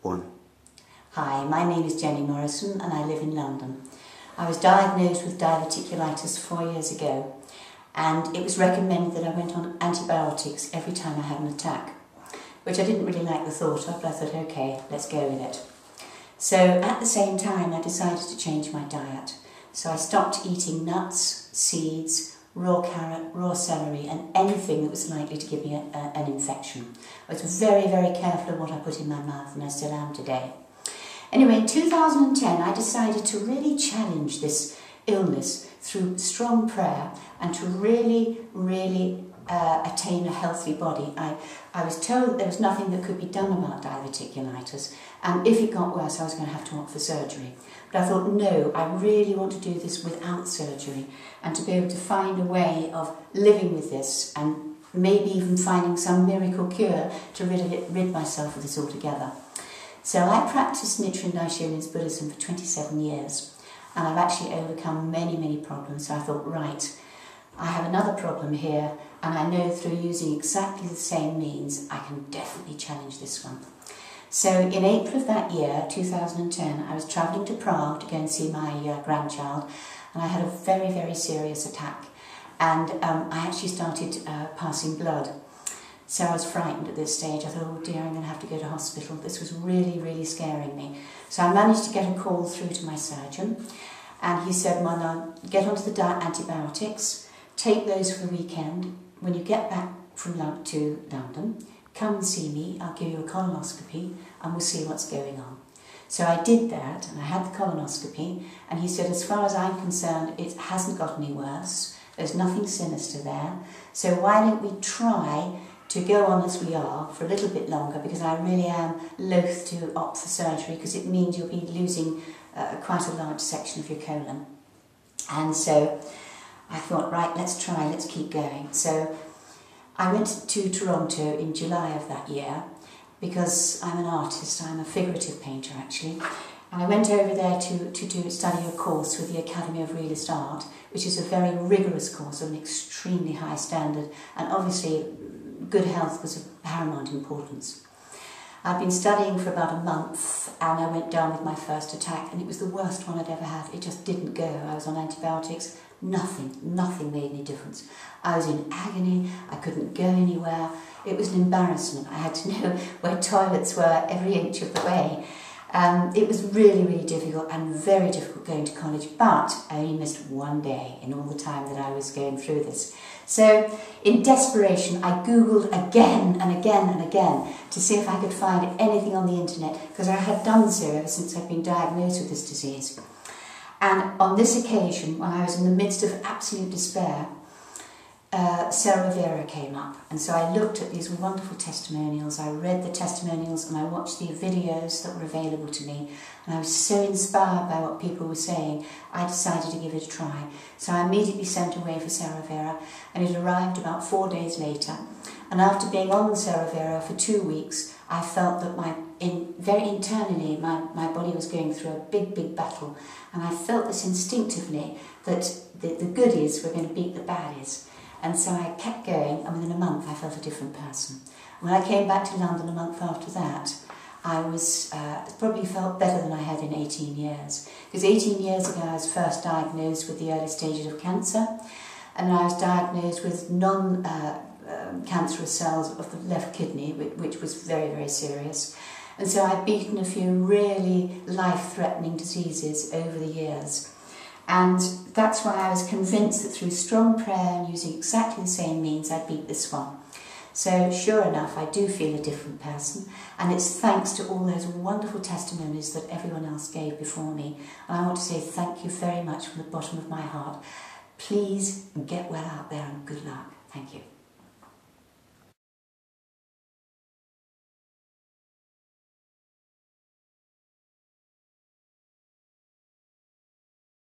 1. Hi, my name is Jenny Morrison and I live in London. I was diagnosed with diverticulitis 4 years ago, and it was recommended that I went on antibiotics every time I had an attack, which I didn't really like the thought of, but I thought, okay, let's go with it. So at the same time I decided to change my diet. So I stopped eating nuts, seeds, raw carrot, raw celery and anything that was likely to give me an infection. I was very, very careful of what I put in my mouth, and I still am today. Anyway, in 2010 I decided to really challenge this illness through strong prayer and to really attain a healthy body. I was told that there was nothing that could be done about diverticulitis, and if it got worse I was going to have to opt for surgery. But I thought, no, I really want to do this without surgery and to be able to find a way of living with this and maybe even finding some miracle cure to rid myself of this altogether. So I practiced Nichiren Daishonin's Buddhism for 27 years, and I've actually overcome many problems. So I thought, right, I have another problem here, and I know through using exactly the same means I can definitely challenge this one. So in April of that year, 2010, I was travelling to Prague to go and see my grandchild, and I had a very serious attack, and I actually started passing blood. So I was frightened at this stage. I thought, oh dear, I'm going to have to go to hospital. This was really scaring me. So I managed to get a call through to my surgeon, and he said, well, now get onto the antibiotics, take those for the weekend. When you get back from to London, come and see me, I'll give you a colonoscopy and we'll see what's going on. So I did that, and I had the colonoscopy, and he said, as far as I'm concerned, it hasn't got any worse. There's nothing sinister there. So why don't we try to go on as we are for a little bit longer, because I really am loath to opt for surgery because it means you'll be losing quite a large section of your colon. And so I thought, right, let's try, let's keep going. So I went to Toronto in July of that year because I'm an artist, I'm a figurative painter actually, and I went over there to study a course with the Academy of Realist Art, which is a very rigorous course of an extremely high standard, and obviously good health was of paramount importance. I'd been studying for about a month, and I went down with my first attack, and it was the worst one I'd ever had. It just didn't go. I was on antibiotics. Nothing made any difference. I was in agony. I couldn't go anywhere. It was an embarrassment. I had to know where toilets were every inch of the way. It was really difficult, and very difficult going to college, but I only missed one day in all the time that I was going through this. So in desperation I googled again and again to see if I could find anything on the internet, because I had done so ever since I'd been diagnosed with this disease. And on this occasion, when I was in the midst of absolute despair, SEROVERA came up, and so I looked at these wonderful testimonials, I read the testimonials, and I watched the videos that were available to me, and I was so inspired by what people were saying, I decided to give it a try. So I immediately sent away for SEROVERA, and it arrived about 4 days later, and after being on SEROVERA for 2 weeks, I felt that very internally my body was going through a big battle, and I felt this instinctively that the goodies were going to beat the baddies. And so I kept going, and within a month I felt a different person. When I came back to London a month after that, I was probably felt better than I had in 18 years. Because 18 years ago I was first diagnosed with the early stages of cancer, and I was diagnosed with non-cancerous cells of the left kidney, which was very serious. And so I've beaten a few really life-threatening diseases over the years. And that's why I was convinced that through strong prayer and using exactly the same means, I'd beat this one. So sure enough, I do feel a different person, and it's thanks to all those wonderful testimonies that everyone else gave before me. And I want to say thank you very much from the bottom of my heart. Please get well out there, and good luck. Thank you.